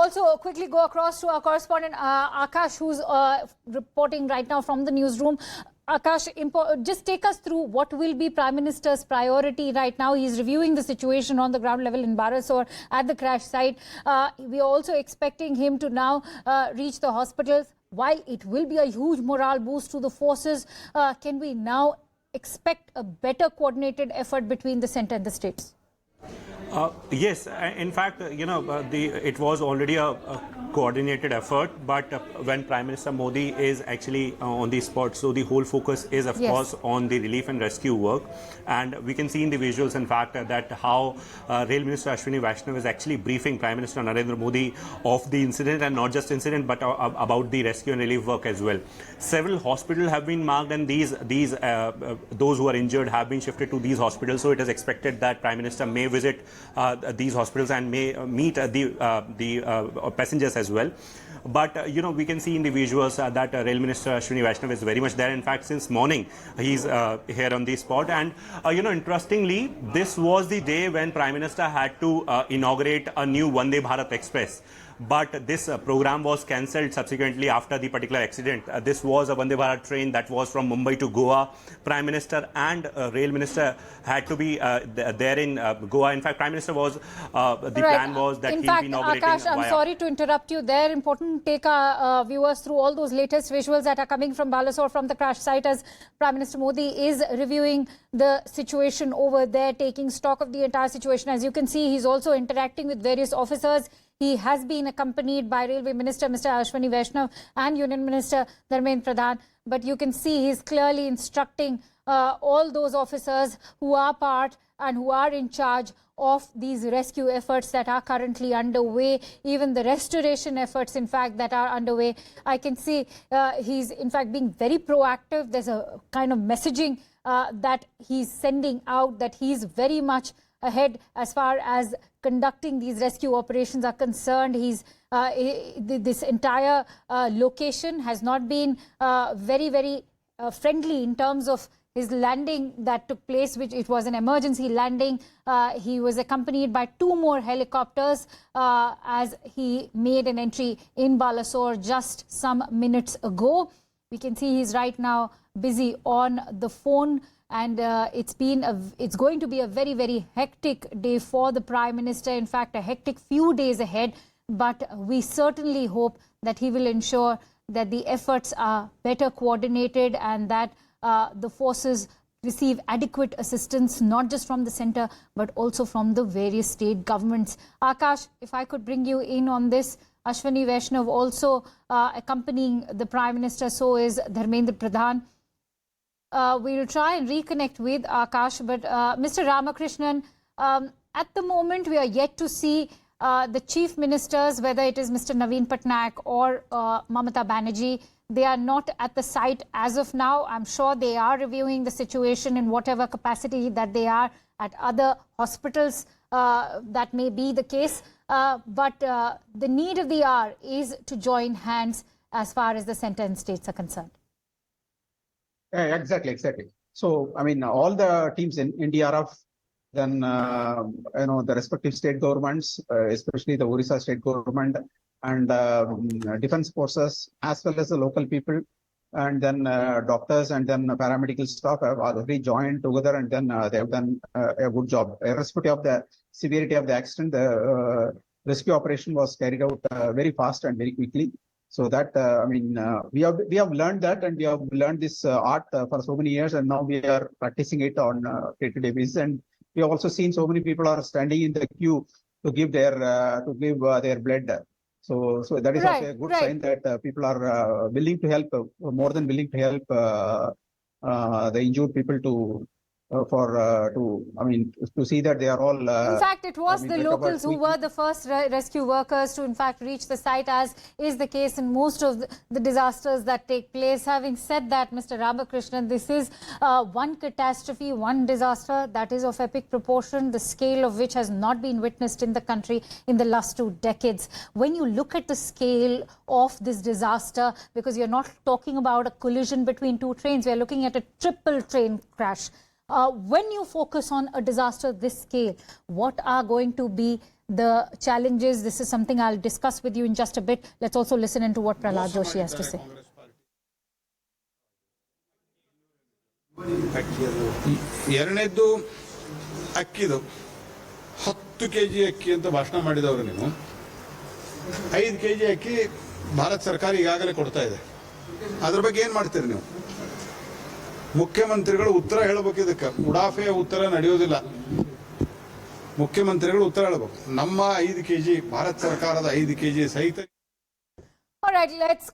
also quickly go across to our correspondent Akash, who's reporting right now from the newsroom. Akash, just take us through what will be Prime Minister's priority right now. He's reviewing the situation on the ground level in Balasore at the crash site. We are also expecting him to now reach the hospitals. While it will be a huge morale boost to the forces, can we now expect a better coordinated effort between the centre and the states? Yes, in fact, it was already a coordinated effort, but when Prime Minister Modi is actually on the spot, so the whole focus is, of course, on the relief and rescue work. And we can see in the visuals, in fact, that how Rail Minister Ashwini Vaishnav is actually briefing Prime Minister Narendra Modi of the incident, and not just incident, but about the rescue and relief work as well. Several hospitals have been marked, and those who are injured have been shifted to these hospitals. So it is expected that Prime Minister may visit these hospitals and may meet the passengers as well. But, we can see in the visuals that Rail Minister Ashwini Vaishnav is very much there. In fact, since morning, he's here on the spot. And, interestingly, this was the day when Prime Minister had to inaugurate a new Vande Bharat Express. But this program was cancelled subsequently after the particular accident. This was a Vande Bharat train that was from Mumbai to Goa. Prime Minister and Rail Minister had to be there in Goa. In fact, Prime Minister was, the plan was that he'll be inaugurating. Akash, I'm sorry to interrupt you there. Important to take our viewers through all those latest visuals that are coming from Balasore, from the crash site, as Prime Minister Modi is reviewing the situation over there, taking stock of the entire situation. As you can see, he's also interacting with various officers. He has been accompanied by Railway Minister Mr. Ashwini Vaishnav and Union Minister Dharmendra Pradhan. But you can see he's clearly instructing all those officers who are part and who are in charge of these rescue efforts that are currently underway, even the restoration efforts, in fact, that are underway. I can see he's, in fact, being very proactive. There's a kind of messaging that he's sending out, that he's very much ahead as far as conducting these rescue operations are concerned. This entire location has not been very, very friendly in terms of his landing that took place, which it was an emergency landing. He was accompanied by 2 more helicopters as he made an entry in Balasore just some minutes ago. We can see he's right now busy on the phone. And it's going to be a very, very hectic day for the Prime Minister. In fact, a hectic few days ahead. But we certainly hope that he will ensure that the efforts are better coordinated and that the forces receive adequate assistance, not just from the centre, but also from the various state governments. Akash, if I could bring you in on this. Ashwini Vaishnav also accompanying the Prime Minister, so is Dharmendra Pradhan. We will try and reconnect with Akash, but Mr. Ramakrishnan, at the moment we are yet to see the chief ministers, whether it is Mr. Naveen Patnaik or Mamata Banerjee. They are not at the site as of now. I'm sure they are reviewing the situation in whatever capacity that they are at other hospitals. That may be the case. But the need of the hour is to join hands as far as the centre and states are concerned. Yeah, exactly. So, I mean, all the teams in NDRF, then, the respective state governments, especially the Odisha state government and defense forces, as well as the local people, and then doctors and then paramedical staff have already joined together, and then they have done a good job. Irrespective of the severity of the accident, the rescue operation was carried out very fast and very quickly. So that, we have learned that, and we have learned this art for so many years, and now we are practicing it on day-to-day basis. And we have also seen so many people are standing in the queue to give their blood. So that is also a good sign that people are willing to help, more than willing to help the injured people to see that they are all. In fact, it was the locals who were the first rescue workers to, in fact, reach the site, as is the case in most of the disasters that take place. Having said that, Mr. Ramakrishnan, this is one catastrophe, one disaster that is of epic proportion, the scale of which has not been witnessed in the country in the last 2 decades. When you look at the scale of this disaster, because you're not talking about a collision between 2 trains, we're looking at a triple train crash. When you focus on a disaster this scale, what are going to be the challenges? This is something I'll discuss with you in just a bit. Let's also listen into what Prahlad Joshi has to say. ಎರಡನೇದ್ದು ಅಕ್ಕಿದು 10 kg ಅಕ್ಕಿ ಅಂತ ಭಾಷಣ ಮಾಡಿದವರು ನೀವು 5 kg ಅಕ್ಕಿ ಭಾರತ ಸರ್ಕಾರ ಈಗಾಗಲೇ ಕೊಡ್ತಾ ಇದೆ. ಅದ್ರ ಬಗ್ಗೆ ಏನು ಮಾಡ್ತೀರಿ ನೀವು? ಮುಖ್ಯಮಂತ್ರಿಗಳು ಉತ್ತರ ಹೇಳಬೇಕು. ಇದಕ್ಕೆ ಉಡಾಫೆಯ ಉತ್ತರ ನಡೆಯೋದಿಲ್ಲ. ಮುಖ್ಯಮಂತ್ರಿಗಳು ಉತ್ತರ ಹೇಳಬೇಕು. ನಮ್ಮ 5 kg ಭಾರತ ಸರ್ಕಾರದ 5 kg ಸಹಿತ. All right, let's